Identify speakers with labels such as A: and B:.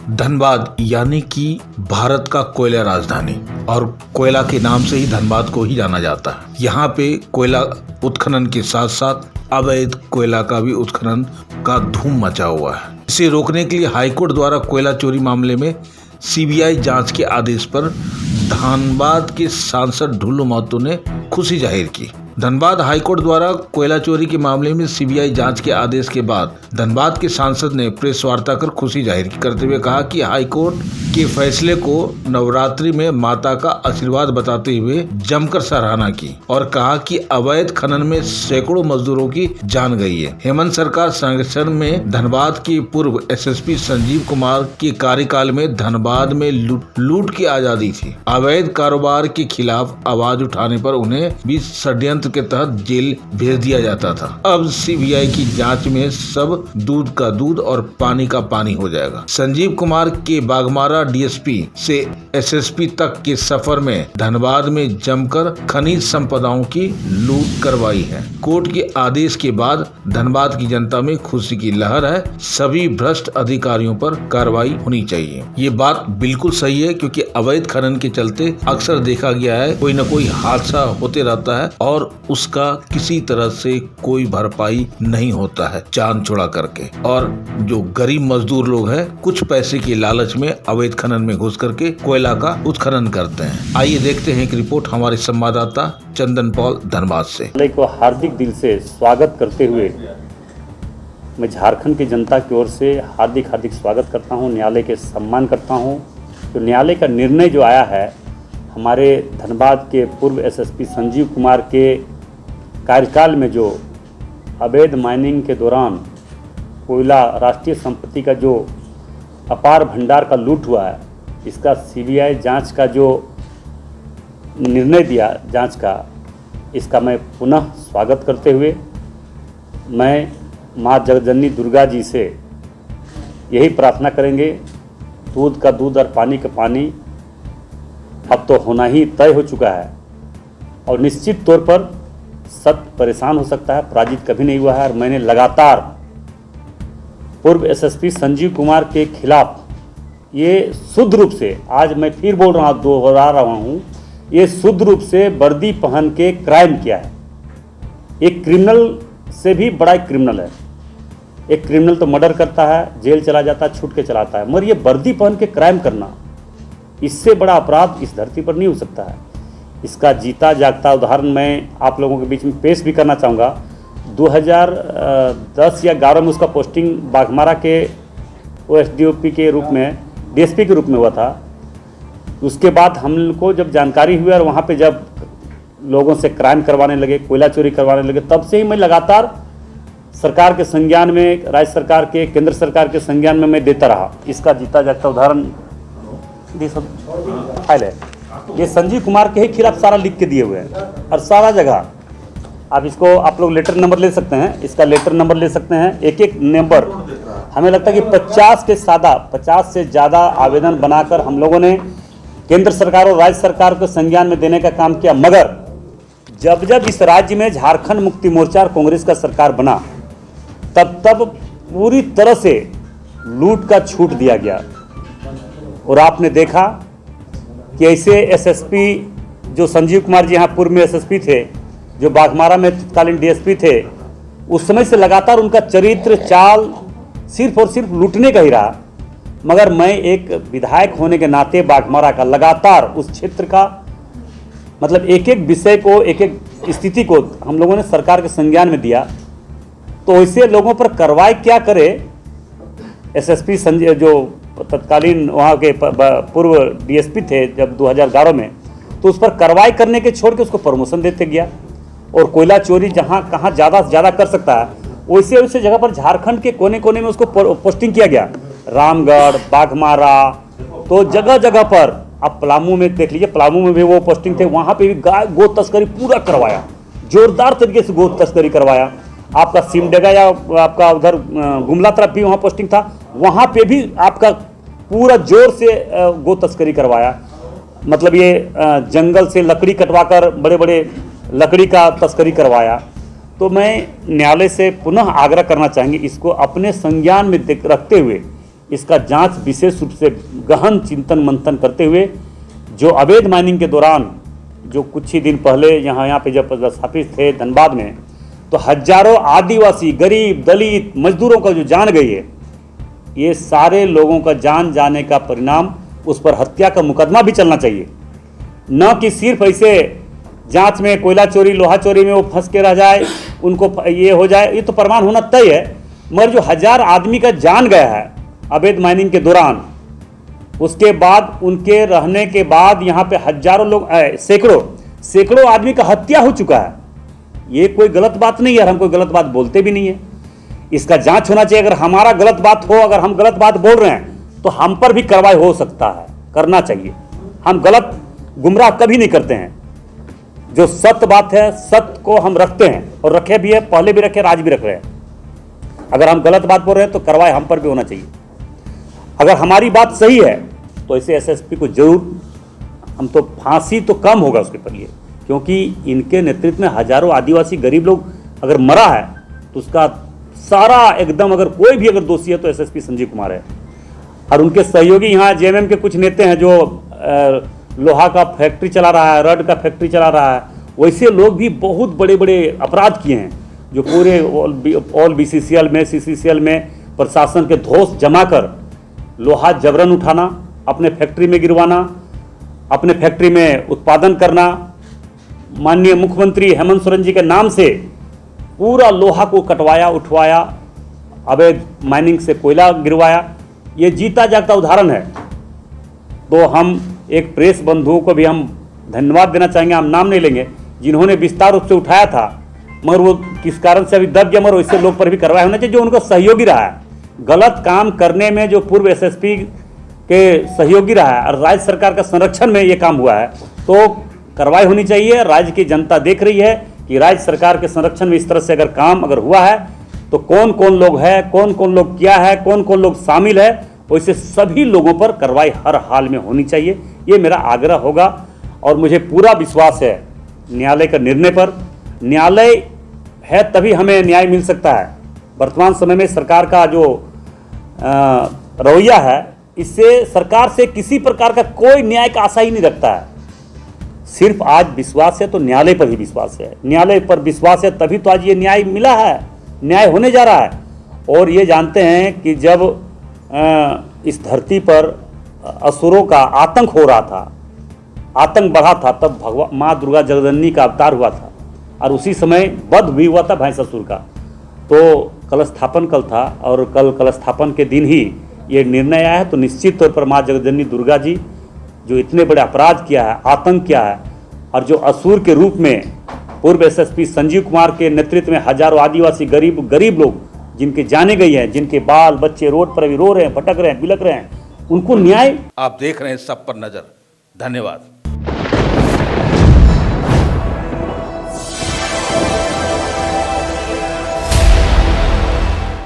A: धनबाद यानी कि भारत का कोयला राजधानी, और कोयला के नाम से ही धनबाद को ही जाना जाता है। यहाँ पे कोयला उत्खनन के साथ साथ अवैध कोयला का भी उत्खनन का धूम मचा हुआ है। इसे रोकने के लिए हाईकोर्ट द्वारा कोयला चोरी मामले में सीबीआई जांच के आदेश पर धनबाद के सांसद ढुल्लू महतो ने खुशी जाहिर की। धनबाद हाईकोर्ट द्वारा कोयला चोरी के मामले में सीबीआई जांच के आदेश के बाद धनबाद के सांसद ने प्रेस वार्ता कर खुशी जाहिर करते हुए कहा कि हाईकोर्ट के फैसले को नवरात्रि में माता का आशीर्वाद बताते हुए जमकर सराहना की और कहा कि अवैध खनन में सैकड़ों मजदूरों की जान गई है। हेमंत सरकार संगठन में धनबाद के पूर्व एसएसपी संजीव कुमार के कार्यकाल में धनबाद में लूट की आजादी थी। अवैध कारोबार के खिलाफ आवाज उठाने पर उन्हें भी षड्यंत्र के तहत जेल भेज दिया जाता था। अब सीबीआई की जांच में सब दूध का दूध और पानी का पानी हो जाएगा। संजीव कुमार के बागमारा डीएसपी से एसएसपी तक के सफर में धनबाद में जमकर खनिज संपदाओं की लूट करवाई है। कोर्ट के आदेश के बाद धनबाद की जनता में खुशी की लहर है। सभी भ्रष्ट अधिकारियों पर कार्रवाई होनी चाहिए। ये बात बिल्कुल सही है, क्योंकि अवैध खनन के चलते अक्सर देखा गया है कोई न कोई हादसा होते रहता है और उसका किसी तरह से कोई भरपाई नहीं होता है जान छुड़ा करके। और जो गरीब मजदूर लोग हैं कुछ पैसे के लालच में अवैध खनन में घुस करके कोयला का उत्खनन करते हैं। आइए देखते हैं एक रिपोर्ट हमारे संवाददाता चंदन पॉल धनबाद से।
B: को हार्दिक दिल से स्वागत करते हुए मैं झारखंड की जनता की ओर से हार्दिक स्वागत करता हूं। न्यायालय के सम्मान करता हूं। तो न्यायालय का निर्णय जो आया है, हमारे धनबाद के पूर्व एसएसपी संजीव कुमार के कार्यकाल में जो अवैध माइनिंग के दौरान कोयला राष्ट्रीय संपत्ति का जो अपार भंडार का लूट हुआ है, इसका सीबीआई जांच का जो निर्णय दिया जांच का, इसका मैं पुनः स्वागत करते हुए मैं माँ जगजननी दुर्गा जी से यही प्रार्थना करेंगे, दूध का दूध और पानी का पानी अब तो होना ही तय हो चुका है। और निश्चित तौर पर सत्य परेशान हो सकता है, पराजित कभी नहीं हुआ है। और मैंने लगातार पूर्व एसएसपी संजीव कुमार के खिलाफ ये शुद्ध रूप से, आज मैं फिर दोहरा रहा हूँ, ये शुद्ध रूप से वर्दी पहन के क्राइम किया है। एक क्रिमिनल से भी बड़ा एक क्रिमिनल है। एक क्रिमिनल तो मर्डर करता है, जेल चला जाता है, छूट के चला आता है, मगर ये वर्दी पहन के क्राइम करना, इससे बड़ा अपराध इस धरती पर नहीं हो सकता है। इसका जीता जागता उदाहरण मैं आप लोगों के बीच में पेश भी करना चाहूँगा। 2010 या 11 में उसका पोस्टिंग बाघमारा के ओएसडीओपी के रूप में, डीएसपी के रूप में हुआ था। उसके बाद हमको जब जानकारी हुई और वहाँ पे जब लोगों से क्राइम करवाने लगे, कोयला चोरी करवाने लगे, तब से ही मैं लगातार सरकार के संज्ञान में, राज्य सरकार के, केंद्र सरकार के संज्ञान में मैं देता रहा। इसका जीता जागता उदाहरण फाइल है। ये संजीव कुमार के ही खिलाफ सारा लिख के दिए हुए हैं और सारा जगह आप इसको, आप लोग लेटर नंबर ले सकते हैं, इसका लेटर नंबर ले सकते हैं, एक एक नंबर। हमें लगता है कि 50 से ज़्यादा आवेदन बनाकर हम लोगों ने केंद्र सरकार और राज्य सरकार को संज्ञान में देने का काम किया। मगर जब इस राज्य में झारखंड मुक्ति मोर्चा और कांग्रेस का सरकार बना, तब पूरी तरह से लूट का छूट दिया गया। और आपने देखा कि ऐसे एसएसपी जो संजीव कुमार जी यहाँ पूर्व में एसएसपी थे, जो बाघमारा में तत्कालीन डीएसपी थे, उस समय से लगातार उनका चरित्र चाल सिर्फ और सिर्फ लूटने का ही रहा। मगर मैं एक विधायक होने के नाते बाघमारा का लगातार उस क्षेत्र का, मतलब एक एक विषय को, एक एक स्थिति को हम लोगों ने सरकार के संज्ञान में दिया। तो ऐसे लोगों पर कार्रवाई क्या करे एसएसपी संजय, जो तत्कालीन वहाँ के पूर्व डीएसपी थे जब 2011 में, तो उस पर कार्रवाई करने के छोड़ के उसको प्रमोशन देते गया। और कोयला चोरी जहाँ कहाँ ज़्यादा से ज़्यादा कर सकता है, वैसे जगह पर झारखंड के कोने कोने में उसको पोस्टिंग किया गया। रामगढ़, बाघमारा, तो जगह जगह पर आप पलामू में देख लीजिए, पलामू में भी वो पोस्टिंग थे, वहाँ पे भी गो तस्करी पूरा करवाया, जोरदार तरीके से गो तस्करी करवाया। आपका सिमडेगा या आपका उधर गुमला तरफ भी वहाँ पोस्टिंग था, वहाँ पे भी आपका पूरा जोर से गो तस्करी करवाया। मतलब ये जंगल से लकड़ी कटवाकर बड़े बड़े लकड़ी का तस्करी करवाया। तो मैं न्यायालय से पुनः आग्रह करना चाहेंगे, इसको अपने संज्ञान में रखते हुए इसका जांच विशेष रूप से गहन चिंतन मंथन करते हुए जो अवैध माइनिंग के दौरान जो कुछ ही दिन पहले यहाँ पे जब स्थापित थे धनबाद में, तो हजारों आदिवासी, गरीब, दलित, मजदूरों का जो जान गई है, ये सारे लोगों का जान जाने का परिणाम उस पर हत्या का मुकदमा भी चलना चाहिए। न कि सिर्फ ऐसे जांच में कोयला चोरी, लोहा चोरी में वो फंस के रह जाए, उनको ये हो जाए, ये तो प्रमाण होना तय है। मगर जो 1000 आदमी का जान गया है अवैध माइनिंग के दौरान, उसके बाद उनके रहने के बाद यहाँ पे हजारों लोग, सैकड़ों आदमी का हत्या हो चुका है। ये कोई गलत बात नहीं है, हम कोई गलत बात बोलते भी नहीं है। इसका जांच होना चाहिए। अगर हमारा गलत बात हो, अगर हम गलत बात बोल रहे हैं तो हम पर भी कार्रवाई हो सकता है, करना चाहिए। हम गलत गुमराह कभी नहीं करते हैं। जो सत्य बात है, सत्य को हम रखते हैं और रखे भी है, पहले भी रखे, आज भी रख रहे हैं। अगर हम गलत बात बोल रहे हैं तो कार्रवाई हम पर भी होना चाहिए। अगर हमारी बात सही है तो ऐसे एसएसपी को जरूर, हम तो फांसी तो कम होगा उसके पर लिए, क्योंकि इनके नेतृत्व में हजारों आदिवासी गरीब लोग अगर मरा है तो उसका सारा एकदम, अगर कोई भी अगर दोषी है तो एसएसपी संजीव कुमार है। और उनके सहयोगी यहाँ जेएमएम के कुछ नेता हैं जो लोहा का फैक्ट्री चला रहा है, रड का फैक्ट्री चला रहा है, वैसे लोग भी बहुत बड़े बड़े अपराध किए हैं, जो पूरे ऑल बीसीसीएल में, सीसीसीएल में प्रशासन के धौंस जमा कर लोहा जबरन उठाना, अपने फैक्ट्री में गिरवाना, अपने फैक्ट्री में उत्पादन करना, माननीय मुख्यमंत्री हेमंत सोरेन जी के नाम से पूरा लोहा को कटवाया, उठवाया, अवैध माइनिंग से कोयला गिरवाया। ये जीता जागता उदाहरण है। तो हम एक प्रेस बंधुओं को भी हम धन्यवाद देना चाहेंगे, हम नाम नहीं लेंगे, जिन्होंने विस्तार रूप से उठाया था, मगर वो किस कारण से अभी दब गया, मगर वैसे लोग पर भी कार्रवाई होना चाहिए जो उनका सहयोगी रहा है। गलत काम करने में जो पूर्व एसएसपी के सहयोगी रहा है और राज्य सरकार का संरक्षण में ये काम हुआ है, तो कार्रवाई होनी चाहिए। राज्य की जनता देख रही है कि राज्य सरकार के संरक्षण में इस तरह से अगर काम अगर हुआ है तो कौन कौन लोग है, कौन कौन लोग क्या है, कौन कौन लोग शामिल है, वैसे सभी लोगों पर कार्रवाई हर हाल में होनी चाहिए। ये मेरा आग्रह होगा और मुझे पूरा विश्वास है न्यायालय का निर्णय पर। न्यायालय है तभी हमें न्याय मिल सकता है। वर्तमान समय में सरकार का जो रवैया है, इससे सरकार से किसी प्रकार का कोई न्याय का आशा ही नहीं रखता है। सिर्फ आज विश्वास है तो न्यायालय पर ही विश्वास है। न्यायालय पर विश्वास है तभी तो आज ये न्याय मिला है, न्याय होने जा रहा है। और ये जानते हैं कि जब इस धरती पर असुरों का आतंक हो रहा था, आतंक बढ़ा था, तब भगवान माँ दुर्गा जगदन्नी का अवतार हुआ था और उसी समय वध भी हुआ था भैंसासुर का। तो कलस्थापन कल था और कल कलस्थापन के दिन ही ये निर्णय आया है। तो निश्चित तौर पर माँ जगदन्नी दुर्गा जी जो इतने बड़े अपराध किया है, आतंक किया है, और जो असुर के रूप में पूर्व एसएसपी संजीव कुमार के नेतृत्व में हजारों आदिवासी गरीब लोग जिनके जाने गई हैं, जिनके बाल बच्चे रोड पर अभी रो रहे हैं, भटक रहे हैं, बिलक रहे हैं, उनको न्याय।
A: आप देख रहे हैं सब पर नजर। धन्यवाद।